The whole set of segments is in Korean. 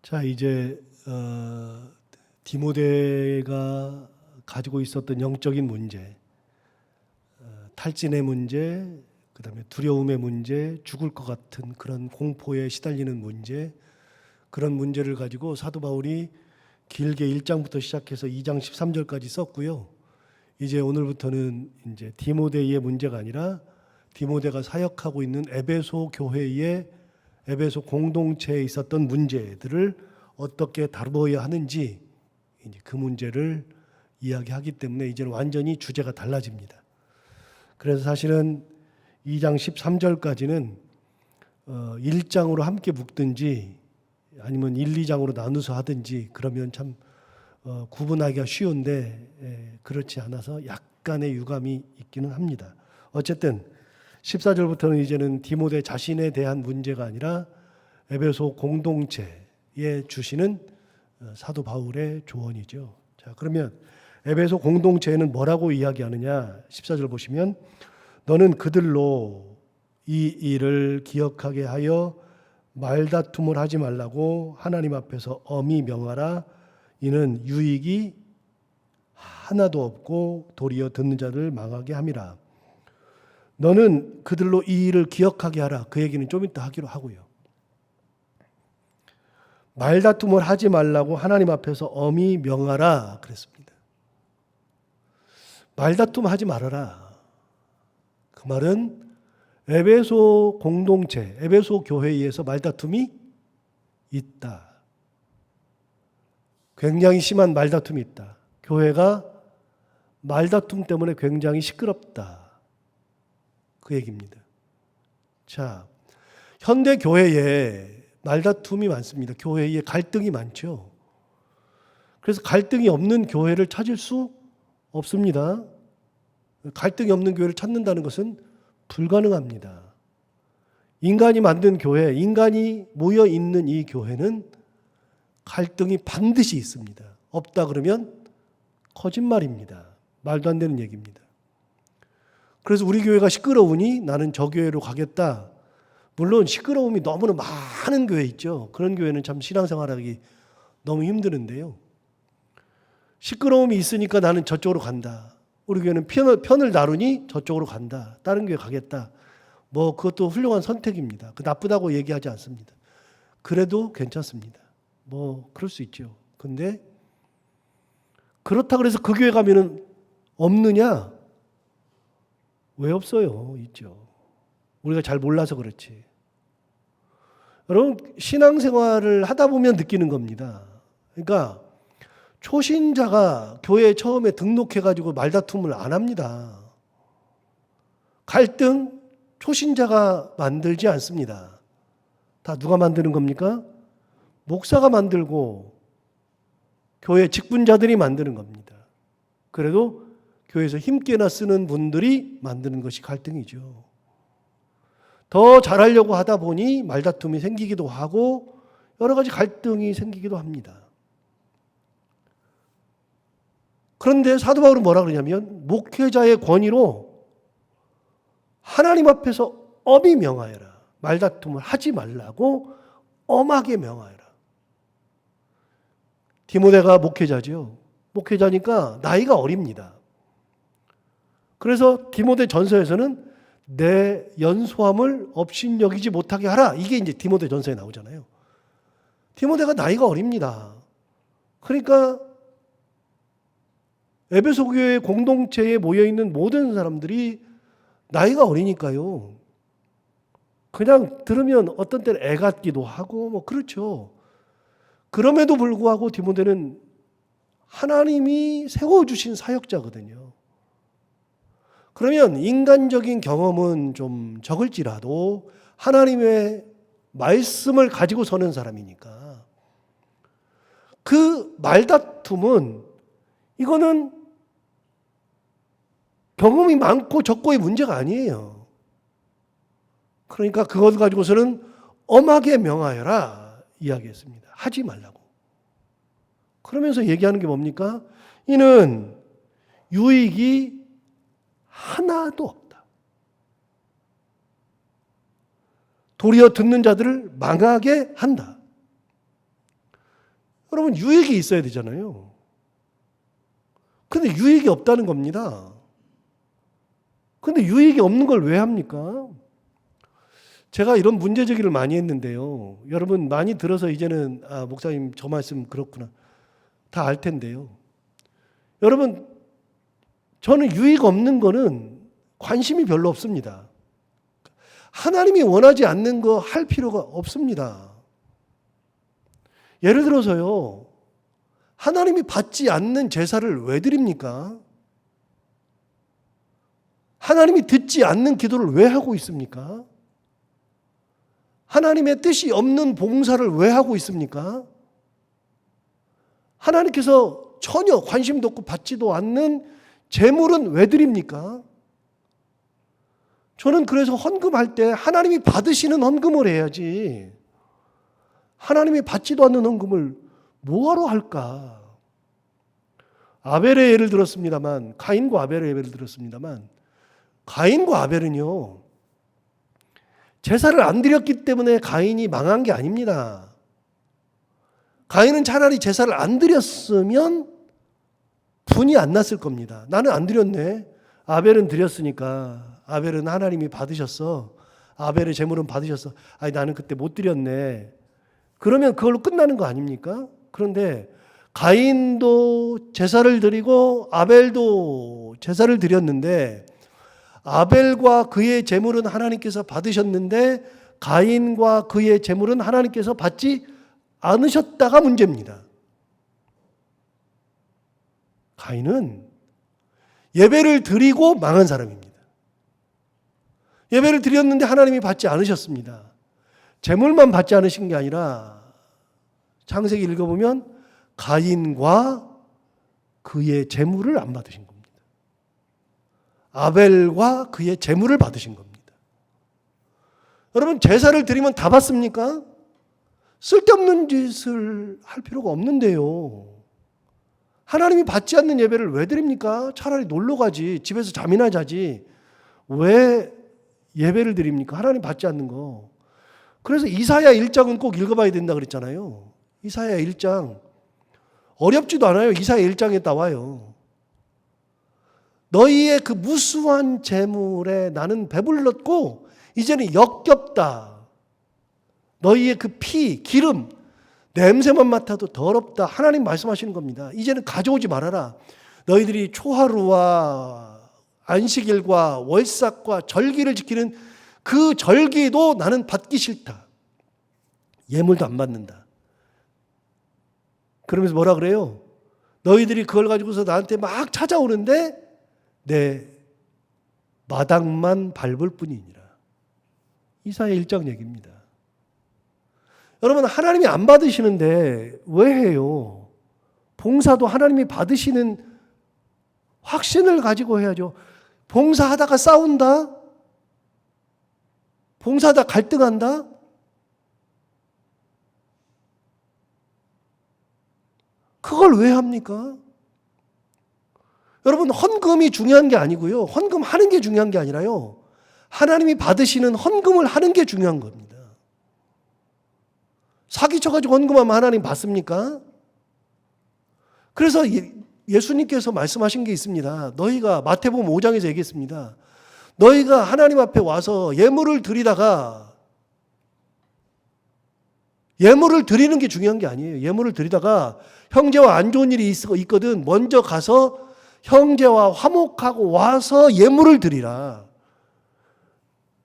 자, 이제 디모데가 가지고 있었던 영적인 문제, 탈진의 문제, 그다음에 두려움의 문제, 죽을 것 같은 그런 공포에 시달리는 문제, 그런 문제를 가지고 사도 바울이 길게 1장부터 시작해서 2장 13절까지 썼고요. 이제 오늘부터는 이제 디모데의 문제가 아니라 디모데가 사역하고 있는 에베소 교회의 에베소 공동체에 있었던 문제들을 어떻게 다루어야 하는지 이제 그 문제를 이야기하기 때문에 이제는 완전히 주제가 달라집니다. 그래서 사실은 2장 13절까지는 1장으로 함께 묶든지 아니면 1, 2장으로 나누서 하든지 그러면 참 구분하기가 쉬운데 그렇지 않아서 약간의 유감이 있기는 합니다. 어쨌든 14절부터는 이제는 디모데 자신에 대한 문제가 아니라 에베소 공동체에 주시는 사도 바울의 조언이죠. 자, 그러면 에베소 공동체에는 뭐라고 이야기하느냐? 14절 보시면 너는 그들로 이 일을 기억하게 하여 말다툼을 하지 말라고 하나님 앞에서 엄히 명하라. 이는 유익이 하나도 없고 도리어 듣는 자를 망하게 함이라. 너는 그들로 이 일을 기억하게 하라. 그 얘기는 좀 이따 하기로 하고요. 말다툼을 하지 말라고 하나님 앞에서 엄히 명하라 그랬습니다. 말다툼 하지 말아라. 그 말은 에베소 공동체, 에베소 교회에서 말다툼이 있다. 굉장히 심한 말다툼이 있다. 교회가 말다툼 때문에 굉장히 시끄럽다. 그 얘기입니다. 자, 현대 교회에 말다툼이 많습니다. 교회에 갈등이 많죠. 그래서 갈등이 없는 교회를 찾을 수 없습니다. 갈등이 없는 교회를 찾는다는 것은 불가능합니다. 인간이 만든 교회, 인간이 모여 있는 이 교회는 갈등이 반드시 있습니다. 없다 그러면 거짓말입니다. 말도 안 되는 얘기입니다. 그래서 우리 교회가 시끄러우니 나는 저 교회로 가겠다. 물론 시끄러움이 너무나 많은 교회 있죠. 그런 교회는 참 신앙생활하기 너무 힘드는데요. 시끄러움이 있으니까 나는 저쪽으로 간다. 우리 교회는 편을 다루니 저쪽으로 간다. 다른 교회 가겠다. 뭐 그것도 훌륭한 선택입니다. 그 나쁘다고 얘기하지 않습니다. 그래도 괜찮습니다. 뭐 그럴 수 있죠. 근데 그렇다 그래서 그 교회 가면은 없느냐? 왜 없어요? 있죠. 우리가 잘 몰라서 그렇지. 여러분, 신앙생활을 하다 보면 느끼는 겁니다. 그러니까 초신자가 교회에 처음에 등록해가지고 말다툼을 안 합니다. 갈등 초신자가 만들지 않습니다. 다 누가 만드는 겁니까? 목사가 만들고 교회 직분자들이 만드는 겁니다. 그래도 교회에서 힘께나 쓰는 분들이 만드는 것이 갈등이죠. 더 잘하려고 하다 보니 말다툼이 생기기도 하고 여러 가지 갈등이 생기기도 합니다. 그런데 사도 바울은 뭐라 그러냐면 목회자의 권위로 하나님 앞에서 엄히 명하여라. 말다툼을 하지 말라고 엄하게 명하여라. 디모데가 목회자죠. 목회자니까 나이가 어립니다. 그래서 디모데 전서에서는 내 연소함을 업신여기지 못하게 하라. 이게 이제 디모데 전서에 나오잖아요. 디모데가 나이가 어립니다. 그러니까 에베소 교회 공동체에 모여있는 모든 사람들이 나이가 어리니까요. 그냥 들으면 어떤 때는 애 같기도 하고 뭐 그렇죠. 그럼에도 불구하고 디모데는 하나님이 세워주신 사역자거든요. 그러면 인간적인 경험은 좀 적을지라도 하나님의 말씀을 가지고 서는 사람이니까 그 말다툼은 이거는 경험이 많고 적고의 문제가 아니에요. 그러니까 그것 가지고서는 엄하게 명하여라 이야기했습니다. 하지 말라고. 그러면서 얘기하는 게 뭡니까? 이는 유익이 하나도 없다. 도리어 듣는 자들을 망하게 한다. 여러분 유익이 있어야 되잖아요. 근데 유익이 없다는 겁니다. 근데 유익이 없는 걸 왜 합니까? 제가 이런 문제 제기를 많이 했는데요. 여러분 많이 들어서 이제는 목사님 저 말씀 그렇구나 다 알 텐데요. 여러분 저는 유익 없는 거는 관심이 별로 없습니다. 하나님이 원하지 않는 거 할 필요가 없습니다. 예를 들어서요. 하나님이 받지 않는 제사를 왜 드립니까? 하나님이 듣지 않는 기도를 왜 하고 있습니까? 하나님의 뜻이 없는 봉사를 왜 하고 있습니까? 하나님께서 전혀 관심도 없고 받지도 않는 제물은 왜 드립니까? 저는 그래서 헌금할 때 하나님이 받으시는 헌금을 해야지 하나님이 받지도 않는 헌금을 뭐하러 할까? 아벨의 예를 들었습니다만, 가인과 아벨의 예를 들었습니다만, 가인과 아벨은요 제사를 안 드렸기 때문에 가인이 망한 게 아닙니다. 가인은 차라리 제사를 안 드렸으면 분이 안 났을 겁니다. 나는 안 드렸네. 아벨은 드렸으니까 아벨은 하나님이 받으셨어. 아벨의 제물은 받으셨어. 아니 나는 그때 못 드렸네. 그러면 그걸로 끝나는 거 아닙니까? 그런데 가인도 제사를 드리고 아벨도 제사를 드렸는데 아벨과 그의 제물은 하나님께서 받으셨는데 가인과 그의 제물은 하나님께서 받지 않으셨다가 문제입니다. 가인은 예배를 드리고 망한 사람입니다. 예배를 드렸는데 하나님이 받지 않으셨습니다. 제물만 받지 않으신 게 아니라 창세기 읽어보면 가인과 그의 제물을 안 받으신 겁니다. 아벨과 그의 제물을 받으신 겁니다. 여러분 제사를 드리면 다 받습니까? 쓸데없는 짓을 할 필요가 없는데요. 하나님이 받지 않는 예배를 왜 드립니까? 차라리 놀러 가지. 집에서 잠이나 자지. 왜 예배를 드립니까? 하나님 받지 않는 거. 그래서 이사야 1장은 꼭 읽어봐야 된다 그랬잖아요. 이사야 1장. 어렵지도 않아요. 이사야 1장에 나와요. 너희의 그 무수한 재물에 나는 배불렀고 이제는 역겹다. 너희의 그 피, 기름, 냄새만 맡아도 더럽다. 하나님 말씀하시는 겁니다. 이제는 가져오지 말아라. 너희들이 초하루와 안식일과 월삭과 절기를 지키는 그 절기도 나는 받기 싫다. 예물도 안 받는다. 그러면서 뭐라 그래요? 너희들이 그걸 가지고서 나한테 막 찾아오는데 내 마당만 밟을 뿐이니라. 이사야 1장 얘기입니다. 여러분 하나님이 안 받으시는데 왜 해요? 봉사도 하나님이 받으시는 확신을 가지고 해야죠. 봉사하다가 싸운다? 봉사하다 갈등한다? 그걸 왜 합니까? 여러분 헌금이 중요한 게 아니고요. 헌금하는 게 중요한 게 아니라요. 하나님이 받으시는 헌금을 하는 게 중요한 겁니다. 사기쳐가지고 헌금하면 하나님 받습니까? 그래서 예수님께서 말씀하신 게 있습니다. 너희가 마태복음 5장에서 얘기했습니다. 너희가 하나님 앞에 와서 예물을 드리다가 예물을 드리는 게 중요한 게 아니에요. 예물을 드리다가 형제와 안 좋은 일이 있거든 먼저 가서 형제와 화목하고 와서 예물을 드리라.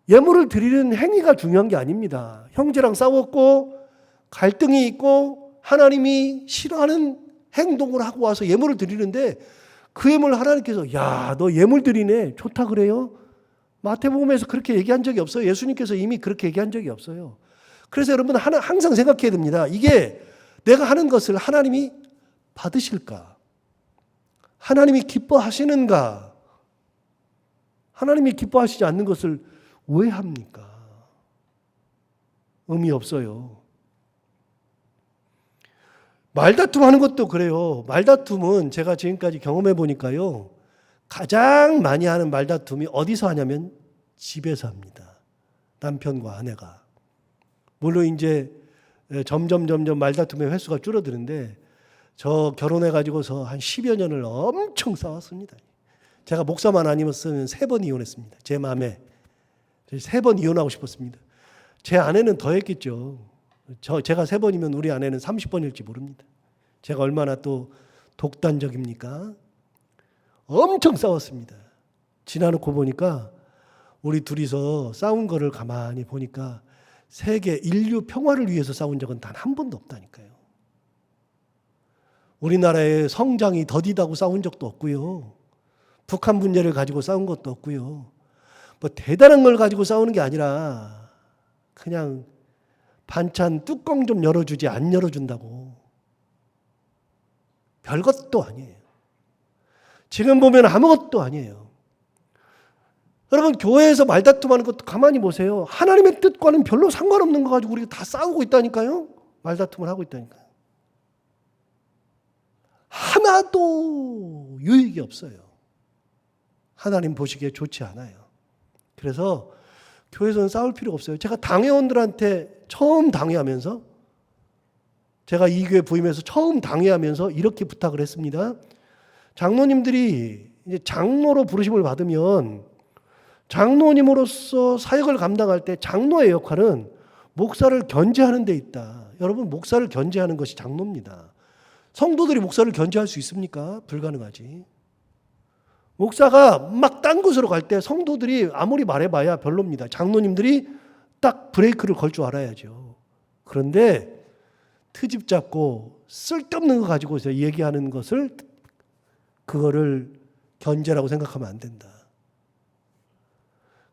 예물을 드리는 행위가 중요한 게 아닙니다. 형제랑 싸웠고 갈등이 있고 하나님이 싫어하는 행동을 하고 와서 예물을 드리는데 그 예물 하나님께서 야, 너 예물 드리네. 좋다 그래요? 마태복음에서 그렇게 얘기한 적이 없어요. 예수님께서 이미 그렇게 얘기한 적이 없어요. 그래서 여러분 항상 생각해야 됩니다. 이게 내가 하는 것을 하나님이 받으실까? 하나님이 기뻐하시는가? 하나님이 기뻐하시지 않는 것을 왜 합니까? 의미 없어요. 말다툼 하는 것도 그래요. 말다툼은 제가 지금까지 경험해 보니까요. 가장 많이 하는 말다툼이 어디서 하냐면 집에서 합니다. 남편과 아내가. 물론 이제 점점 말다툼의 횟수가 줄어드는데 저 결혼해가지고서 한 10여 년을 엄청 싸웠습니다. 제가 목사만 아니었으면 3번 이혼했습니다. 제 마음에 3번 이혼하고 싶었습니다. 제 아내는 더 했겠죠. 제가 3번이면 우리 아내는 30번일지 모릅니다. 제가 얼마나 또 독단적입니까? 엄청 싸웠습니다. 지나놓고 보니까 우리 둘이서 싸운 거를 가만히 보니까 세계 인류 평화를 위해서 싸운 적은 단 한 번도 없다니까요. 우리나라의 성장이 더디다고 싸운 적도 없고요. 북한 문제를 가지고 싸운 것도 없고요. 뭐 대단한 걸 가지고 싸우는 게 아니라 그냥 반찬 뚜껑 좀 열어주지 안 열어준다고. 별것도 아니에요. 지금 보면 아무것도 아니에요. 여러분 교회에서 말다툼하는 것도 가만히 보세요. 하나님의 뜻과는 별로 상관없는 거 가지고 우리가 다 싸우고 있다니까요. 말다툼을 하고 있다니까요. 하나도 유익이 없어요. 하나님 보시기에 좋지 않아요. 그래서 교회에서는 싸울 필요가 없어요. 제가 당회원들한테 처음 당회하면서 제가 이 교회 부임해서 처음 당회하면서 이렇게 부탁을 했습니다. 장로님들이 이제 장로로 부르심을 받으면 장로님으로서 사역을 감당할 때 장로의 역할은 목사를 견제하는 데 있다. 여러분 목사를 견제하는 것이 장로입니다. 성도들이 목사를 견제할 수 있습니까? 불가능하지. 목사가 막 딴 곳으로 갈 때 성도들이 아무리 말해봐야 별로입니다. 장로님들이 딱 브레이크를 걸 줄 알아야죠. 그런데 트집 잡고 쓸데없는 거 가지고서 얘기하는 것을 그거를 견제라고 생각하면 안 된다.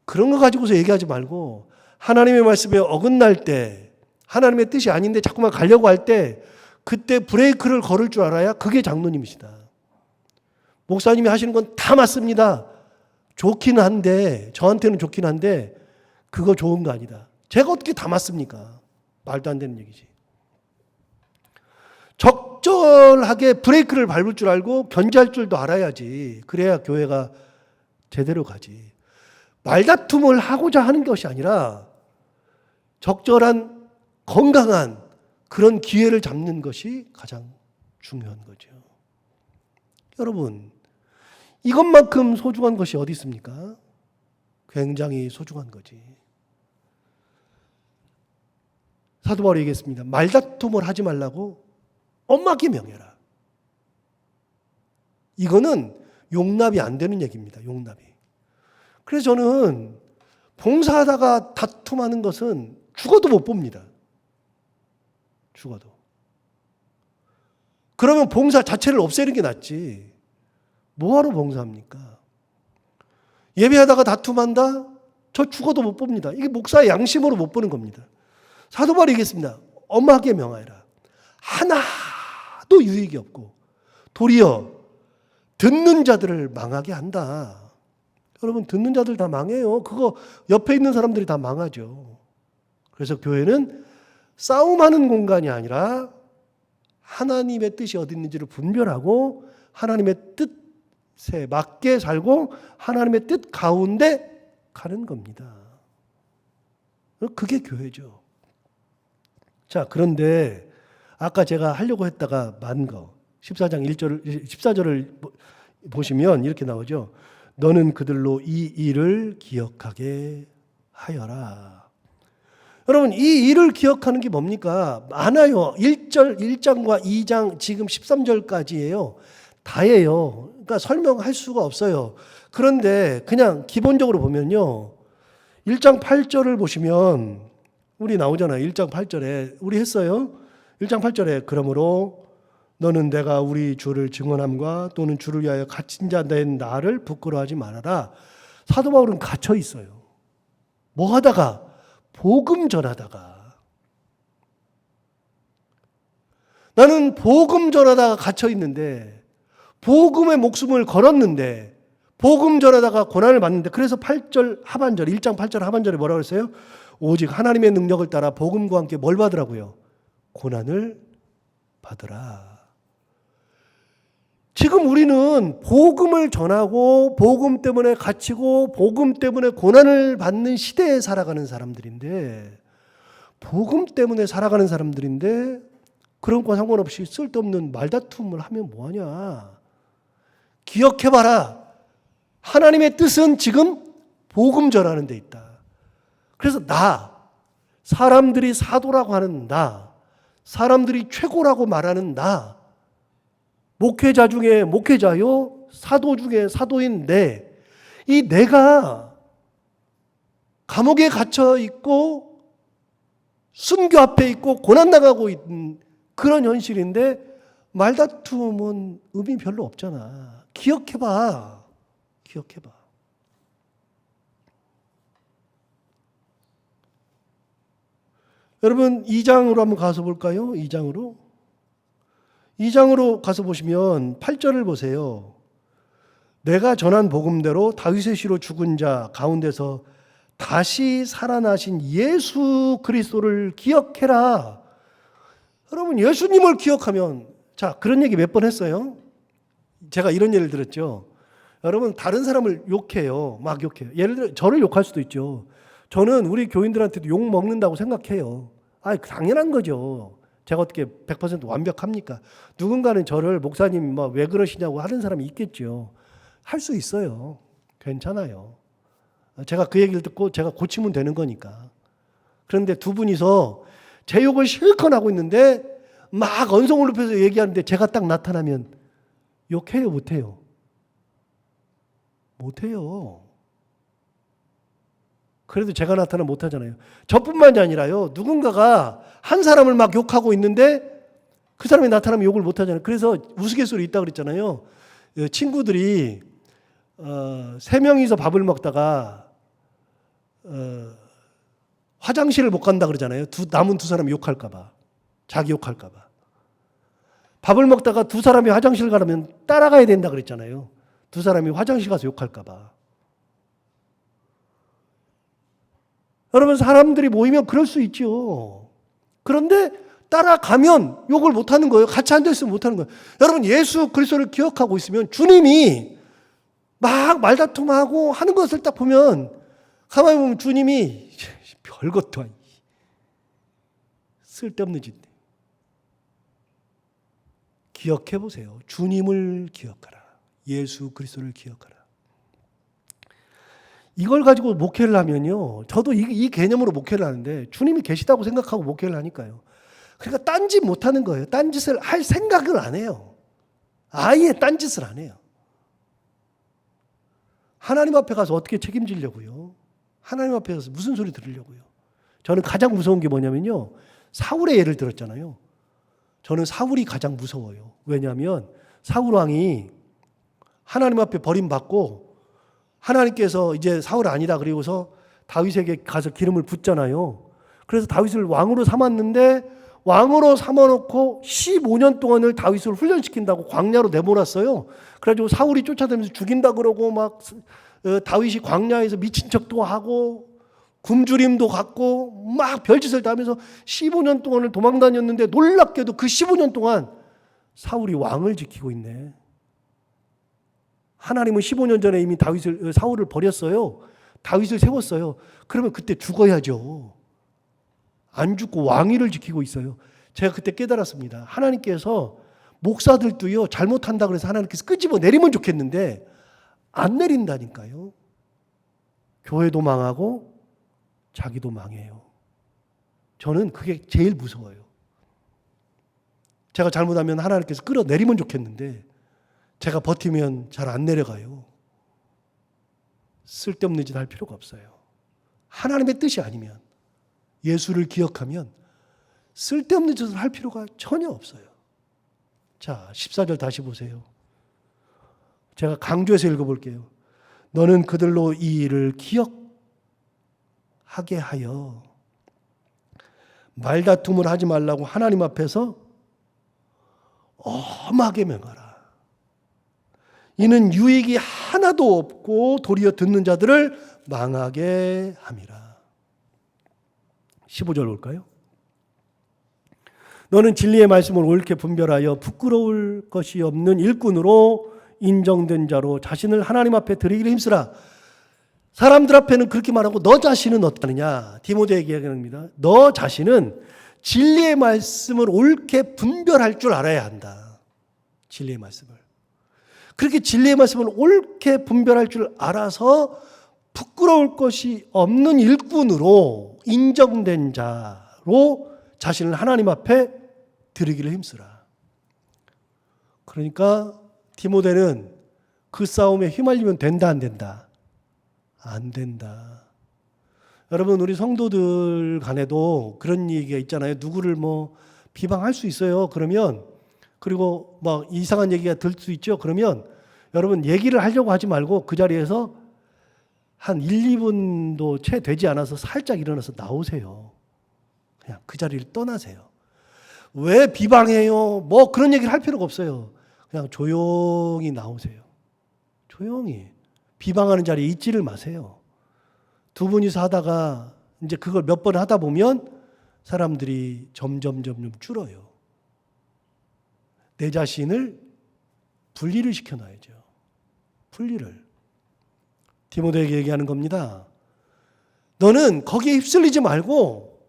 그런 거 가지고서 얘기하지 말고 하나님의 말씀에 어긋날 때 하나님의 뜻이 아닌데 자꾸만 가려고 할 때 그때 브레이크를 걸을 줄 알아야 그게 장로님이시다. 목사님이 하시는 건 다 맞습니다. 좋긴 한데 저한테는 좋긴 한데 그거 좋은 거 아니다. 제가 어떻게 다 맞습니까? 말도 안 되는 얘기지. 적절하게 브레이크를 밟을 줄 알고 견제할 줄도 알아야지. 그래야 교회가 제대로 가지. 말다툼을 하고자 하는 것이 아니라 적절한 건강한 그런 기회를 잡는 것이 가장 중요한 거죠. 여러분, 이것만큼 소중한 것이 어디 있습니까? 굉장히 소중한 거지. 사도 바울이 얘기했습니다. 말다툼을 하지 말라고 엄하게 명해라. 이거는 용납이 안 되는 얘기입니다. 용납이. 그래서 저는 봉사하다가 다툼하는 것은 죽어도 못 봅니다. 죽어도. 그러면 봉사 자체를 없애는 게 낫지. 뭐하러 봉사합니까? 예배하다가 다툼한다? 저 죽어도 못 봅니다. 이게 목사의 양심으로 못 보는 겁니다. 사도 바울이 얘기했습니다. 엄하게 명하여라. 하나도 유익이 없고 도리어 듣는 자들을 망하게 한다. 여러분 듣는 자들 다 망해요. 그거 옆에 있는 사람들이 다 망하죠. 그래서 교회는 싸움하는 공간이 아니라 하나님의 뜻이 어디 있는지를 분별하고 하나님의 뜻에 맞게 살고 하나님의 뜻 가운데 가는 겁니다. 그게 교회죠. 자, 그런데 아까 제가 하려고 했다가 만 거 14절을 보시면 이렇게 나오죠. 너는 그들로 이 일을 기억하게 하여라. 여러분 이 일을 기억하는 게 뭡니까? 많아요. 1장과 2장 지금 13절까지예요. 다예요. 그러니까 설명할 수가 없어요. 그런데 그냥 기본적으로 보면요. 1장 8절을 보시면 우리 나오잖아요. 1장 8절에 우리 했어요. 1장 8절에 그러므로 너는 내가 우리 주를 증언함과 또는 주를 위하여 갇힌 자 된 나를 부끄러워하지 말아라. 사도 바울은 갇혀 있어요. 뭐 하다가? 복음 전하다가. 나는 복음 전하다가 갇혀 있는데 복음의 목숨을 걸었는데 복음 전하다가 고난을 받는데 그래서 8절 하반절 1장 8절 하반절에 뭐라고 했어요? 오직 하나님의 능력을 따라 복음과 함께 뭘 받으라고요? 고난을 받으라. 지금 우리는 복음을 전하고 복음 때문에 갇히고 복음 때문에 고난을 받는 시대에 살아가는 사람들인데 복음 때문에 살아가는 사람들인데 그런 거 상관없이 쓸데없는 말다툼을 하면 뭐하냐. 기억해봐라. 하나님의 뜻은 지금 복음 전하는 데 있다. 그래서 사람들이 사도라고 하는 사람들이 최고라고 말하는 목회자 중에 목회자요, 사도 중에 사도인 이 내가 감옥에 갇혀 있고 순교 앞에 있고 고난당하고 있는 그런 현실인데 말다툼은 의미 별로 없잖아. 기억해봐. 여러분 2장으로 한번 가서 볼까요? 2장으로 가서 보시면 8절을 보세요. 내가 전한 복음대로 다윗의 씨로 죽은 자 가운데서 다시 살아나신 예수 그리스도를 기억해라. 여러분 예수님을 기억하면 그런 얘기 몇 번 했어요. 제가 이런 예를 들었죠. 여러분 다른 사람을 욕해요. 막 욕해요. 예를 들어 저를 욕할 수도 있죠. 저는 우리 교인들한테도 욕 먹는다고 생각해요. 당연한 거죠. 제가 어떻게 100% 완벽합니까? 누군가는 저를 목사님 왜 그러시냐고 하는 사람이 있겠죠. 할 수 있어요. 괜찮아요. 제가 그 얘기를 듣고 제가 고치면 되는 거니까. 그런데 두 분이서 제 욕을 실컷 하고 있는데 막 언성을 높여서 얘기하는데 제가 딱 나타나면 욕해요, 못해요? 못해요. 그래도 제가 나타나면 못하잖아요. 저뿐만이 아니라요. 누군가가 한 사람을 막 욕하고 있는데 그 사람이 나타나면 욕을 못하잖아요. 그래서 우스갯소리 있다고 그랬잖아요. 친구들이 3명이서 밥을 먹다가 화장실을 못 간다 그러잖아요. 남은 두 사람이 욕할까 봐. 자기 욕할까 봐. 밥을 먹다가 두 사람이 화장실 가려면 따라가야 된다 그랬잖아요. 두 사람이 화장실 가서 욕할까 봐. 여러분 사람들이 모이면 그럴 수 있죠. 그런데 따라가면 욕을 못하는 거예요. 같이 앉아있으면 못하는 거예요. 여러분 예수 그리스도를 기억하고 있으면 주님이 막 말다툼하고 하는 것을 딱 보면 가만히 보면 주님이 별것도 아니 쓸데없는 짓. 기억해 보세요. 주님을 기억하라. 예수 그리스도를 기억하라. 이걸 가지고 목회를 하면요. 저도 이 개념으로 목회를 하는데 주님이 계시다고 생각하고 목회를 하니까요. 그러니까 딴짓 못하는 거예요. 딴짓을 할 생각을 안 해요. 아예 딴짓을 안 해요. 하나님 앞에 가서 어떻게 책임지려고요? 하나님 앞에 가서 무슨 소리 들으려고요? 저는 가장 무서운 게 뭐냐면요. 사울의 예를 들었잖아요. 저는 사울이 가장 무서워요. 왜냐하면 사울 왕이 하나님 앞에 버림받고 하나님께서 이제 사울 아니다 그리고서 다윗에게 가서 기름을 붓잖아요. 그래서 다윗을 왕으로 삼았는데 왕으로 삼아놓고 15년 동안을 다윗을 훈련시킨다고 광야로 내몰았어요. 그래가지고 사울이 쫓아다니면서 죽인다 그러고 막 다윗이 광야에서 미친 척도 하고 굶주림도 갖고 막 별짓을 다 하면서 15년 동안을 도망다녔는데 놀랍게도 그 15년 동안 사울이 왕을 지키고 있네. 하나님은 15년 전에 이미 사울을 버렸어요. 다윗을 세웠어요. 그러면 그때 죽어야죠. 안 죽고 왕위를 지키고 있어요. 제가 그때 깨달았습니다. 하나님께서 목사들도요 잘못한다 그래서 하나님께서 끄집어 내리면 좋겠는데 안 내린다니까요. 교회도 망하고 자기도 망해요. 저는 그게 제일 무서워요. 제가 잘못하면 하나님께서 끌어내리면 좋겠는데 제가 버티면 잘 안 내려가요. 쓸데없는 짓 할 필요가 없어요. 하나님의 뜻이 아니면 예수를 기억하면 쓸데없는 짓을 할 필요가 전혀 없어요. 자, 14절 다시 보세요. 제가 강조해서 읽어볼게요. 너는 그들로 이 일을 기억하게 하여 말다툼을 하지 말라고 하나님 앞에서 엄하게 명하라. 이는 유익이 하나도 없고 도리어 듣는 자들을 망하게 함이라. 15절 볼까요? 너는 진리의 말씀을 옳게 분별하여 부끄러울 것이 없는 일꾼으로 인정된 자로 자신을 하나님 앞에 드리기를 힘쓰라. 사람들 앞에는 그렇게 말하고 너 자신은 어떠느냐? 디모데에게 얘기합니다. 너 자신은 진리의 말씀을 옳게 분별할 줄 알아야 한다. 진리의 말씀을. 그렇게 진리의 말씀을 옳게 분별할 줄 알아서 부끄러울 것이 없는 일꾼으로 인정된 자로 자신을 하나님 앞에 드리기를 힘쓰라. 그러니까 디모데는 그 싸움에 휘말리면 된다, 안 된다? 안 된다. 여러분, 우리 성도들 간에도 그런 얘기가 있잖아요. 누구를 뭐 비방할 수 있어요. 그러면, 그리고 막 이상한 얘기가 들 수 있죠. 그러면 여러분, 얘기를 하려고 하지 말고 그 자리에서 한 1, 2분도 채 되지 않아서 살짝 일어나서 나오세요. 그냥 그 자리를 떠나세요. 왜 비방해요? 뭐 그런 얘기를 할 필요가 없어요. 그냥 조용히 나오세요. 조용히. 비방하는 자리에 있지를 마세요. 두 분이서 하다가 이제 그걸 몇 번 하다 보면 사람들이 점점 줄어요. 내 자신을 분리를 시켜놔야죠. 분리를. 디모데에게 얘기하는 겁니다. 너는 거기에 휩쓸리지 말고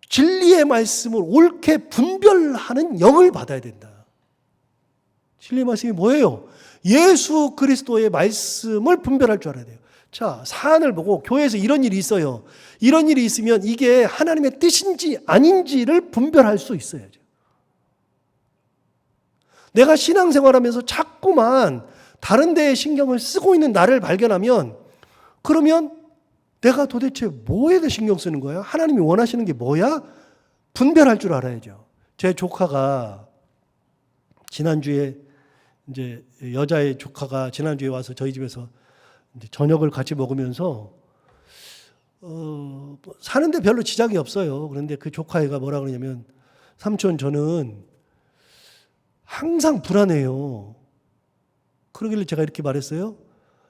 진리의 말씀을 옳게 분별하는 영을 받아야 된다. 진리의 말씀이 뭐예요? 예수 그리스도의 말씀을 분별할 줄 알아야 돼요. 자, 사안을 보고 교회에서 이런 일이 있어요. 이런 일이 있으면 이게 하나님의 뜻인지 아닌지를 분별할 수 있어야죠. 내가 신앙생활하면서 자꾸만 다른 데에 신경을 쓰고 있는 나를 발견하면 그러면 내가 도대체 뭐에 대해 신경 쓰는 거야? 하나님이 원하시는 게 뭐야? 분별할 줄 알아야죠. 제 조카가 지난주에 이제 여자의 조카가 지난주에 와서 저희 집에서 이제 저녁을 같이 먹으면서 사는데 별로 지장이 없어요. 그런데 그 조카애가 뭐라 그러냐면 삼촌 저는 항상 불안해요. 그러길래 제가 이렇게 말했어요.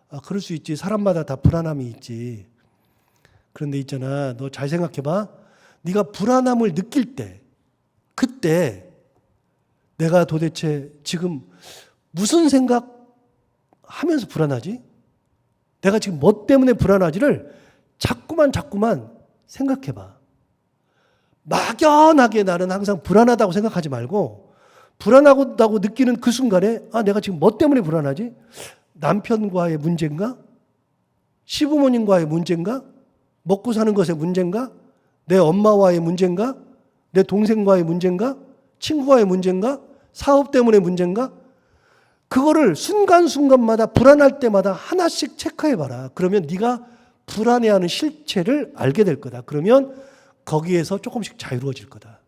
아, 그럴 수 있지. 사람마다 다 불안함이 있지. 그런데 있잖아. 너 잘 생각해봐. 네가 불안함을 느낄 때 그때 내가 도대체 지금 무슨 생각하면서 불안하지? 내가 지금 뭐 때문에 불안하지를 자꾸만 생각해봐. 막연하게 나는 항상 불안하다고 생각하지 말고 불안하다고 느끼는 그 순간에 아, 내가 지금 뭐 때문에 불안하지? 남편과의 문제인가? 시부모님과의 문제인가? 먹고 사는 것의 문제인가? 내 엄마와의 문제인가? 내 동생과의 문제인가? 친구와의 문제인가? 사업 때문에 문제인가? 그거를 순간순간마다 불안할 때마다 하나씩 체크해봐라. 그러면 네가 불안해하는 실체를 알게 될 거다. 그러면 거기에서 조금씩 자유로워질 거다.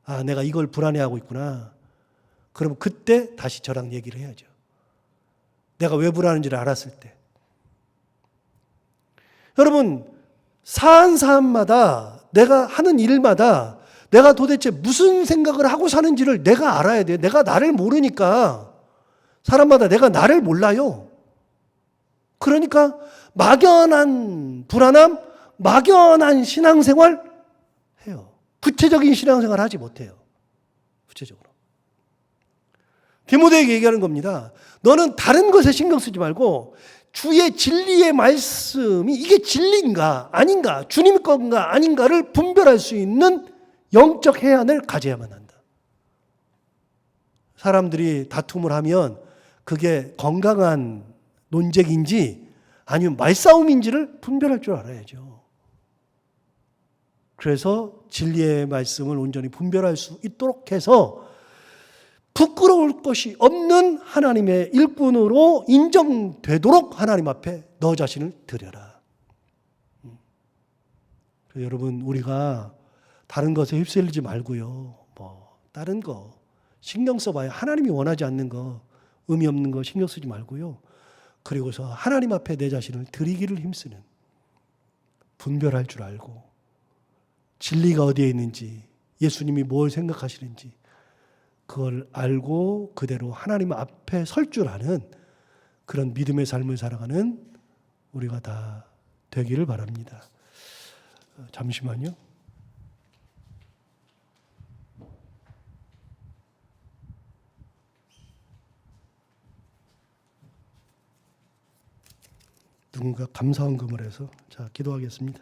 아, 내가 이걸 불안해하고 있구나. 그럼 그때 다시 저랑 얘기를 해야죠. 내가 왜 불안한지를 알았을 때. 여러분, 사안마다 내가 하는 일마다 내가 도대체 무슨 생각을 하고 사는지를 내가 알아야 돼요. 내가 나를 모르니까 사람마다 내가 나를 몰라요. 그러니까 막연한 불안함, 막연한 신앙생활 해요. 구체적인 신앙생활 하지 못해요. 구체적으로. 디모데에게 얘기하는 겁니다. 너는 다른 것에 신경 쓰지 말고 주의 진리의 말씀이 이게 진리인가 아닌가 주님 건가 아닌가를 분별할 수 있는 영적 해안을 가져야만 한다. 사람들이 다툼을 하면 그게 건강한 논쟁인지 아니면 말싸움인지를 분별할 줄 알아야죠. 그래서 진리의 말씀을 온전히 분별할 수 있도록 해서 부끄러울 것이 없는 하나님의 일꾼으로 인정되도록 하나님 앞에 너 자신을 드려라. 여러분, 우리가 다른 것에 휩쓸리지 말고요. 뭐 다른 거 신경 써봐요. 하나님이 원하지 않는 거, 의미 없는 거 신경 쓰지 말고요. 그리고서 하나님 앞에 내 자신을 드리기를 힘쓰는, 분별할 줄 알고 진리가 어디에 있는지, 예수님이 뭘 생각하시는지 그걸 알고 그대로 하나님 앞에 설 줄 아는 그런 믿음의 삶을 살아가는 우리가 다 되기를 바랍니다. 잠시만요. 누군가 감사헌금을 해서 자 기도하겠습니다.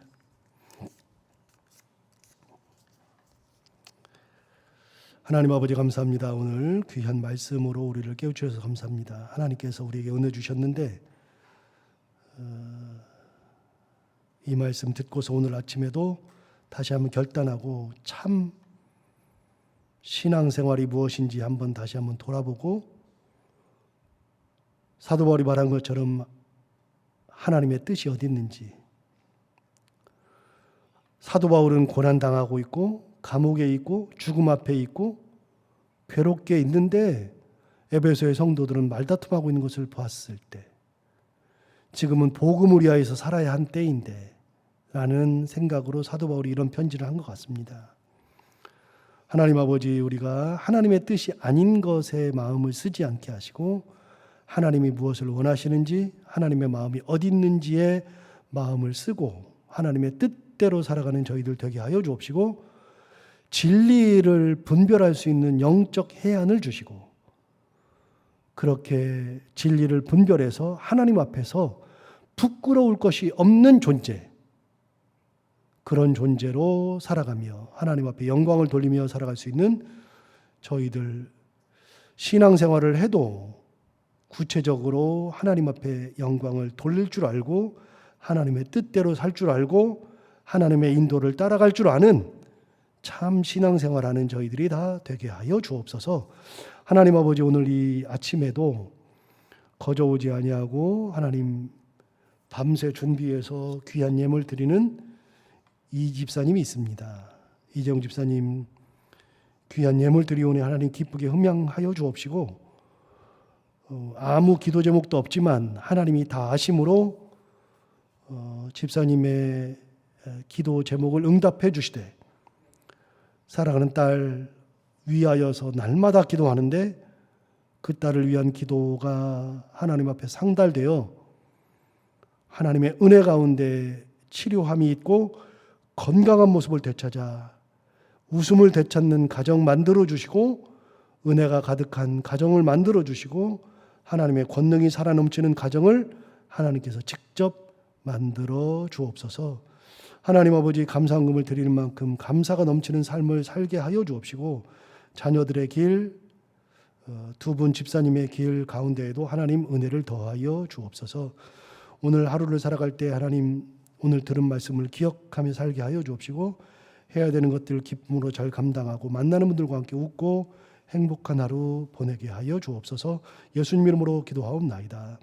하나님 아버지 감사합니다. 오늘 귀한 말씀으로 우리를 깨우쳐주셔서 감사합니다. 하나님께서 우리에게 은혜 주셨는데 이 말씀 듣고서 오늘 아침에도 다시 한번 결단하고 참 신앙생활이 무엇인지 다시 한번 돌아보고 사도 바울이 말한 것처럼 하나님의 뜻이 어디 있는지, 사도 바울은 고난당하고 있고 감옥에 있고 죽음 앞에 있고 괴롭게 있는데 에베소의 성도들은 말다툼하고 있는 것을 보았을 때 지금은 복음을 위하여서 살아야 한 때인데 라는 생각으로 사도 바울이 이런 편지를 한 것 같습니다. 하나님 아버지, 우리가 하나님의 뜻이 아닌 것에 마음을 쓰지 않게 하시고 하나님이 무엇을 원하시는지, 하나님의 마음이 어디 있는지에 마음을 쓰고 하나님의 뜻대로 살아가는 저희들 되게 하여 주옵시고, 진리를 분별할 수 있는 영적 해안을 주시고, 그렇게 진리를 분별해서 하나님 앞에서 부끄러울 것이 없는 존재, 그런 존재로 살아가며 하나님 앞에 영광을 돌리며 살아갈 수 있는 저희들, 신앙생활을 해도 구체적으로 하나님 앞에 영광을 돌릴 줄 알고 하나님의 뜻대로 살 줄 알고 하나님의 인도를 따라갈 줄 아는 참 신앙생활하는 저희들이 다 되게 하여 주옵소서. 하나님 아버지, 오늘 이 아침에도 거저오지 아니하고 하나님 밤새 준비해서 귀한 예물 드리는 이 집사님이 있습니다. 이정 집사님 귀한 예물 드리오니 하나님 기쁘게 흠양하여 주옵시고, 아무 기도 제목도 없지만 하나님이 다 아심으로 집사님의 기도 제목을 응답해 주시되, 사랑하는 딸 위하여서 날마다 기도하는데 그 딸을 위한 기도가 하나님 앞에 상달되어 하나님의 은혜 가운데 치료함이 있고 건강한 모습을 되찾아 웃음을 되찾는 가정 만들어 주시고, 은혜가 가득한 가정을 만들어 주시고 하나님의 권능이 살아넘치는 가정을 하나님께서 직접 만들어 주옵소서. 하나님 아버지, 감사헌금을 드리는 만큼 감사가 넘치는 삶을 살게 하여 주옵시고, 자녀들의 길, 두 분 집사님의 길 가운데에도 하나님 은혜를 더하여 주옵소서. 오늘 하루를 살아갈 때 하나님 오늘 들은 말씀을 기억하며 살게 하여 주옵시고, 해야 되는 것들 기쁨으로 잘 감당하고 만나는 분들과 함께 웃고 행복한 하루 보내게 하여 주옵소서. 예수님 이름으로 기도하옵나이다.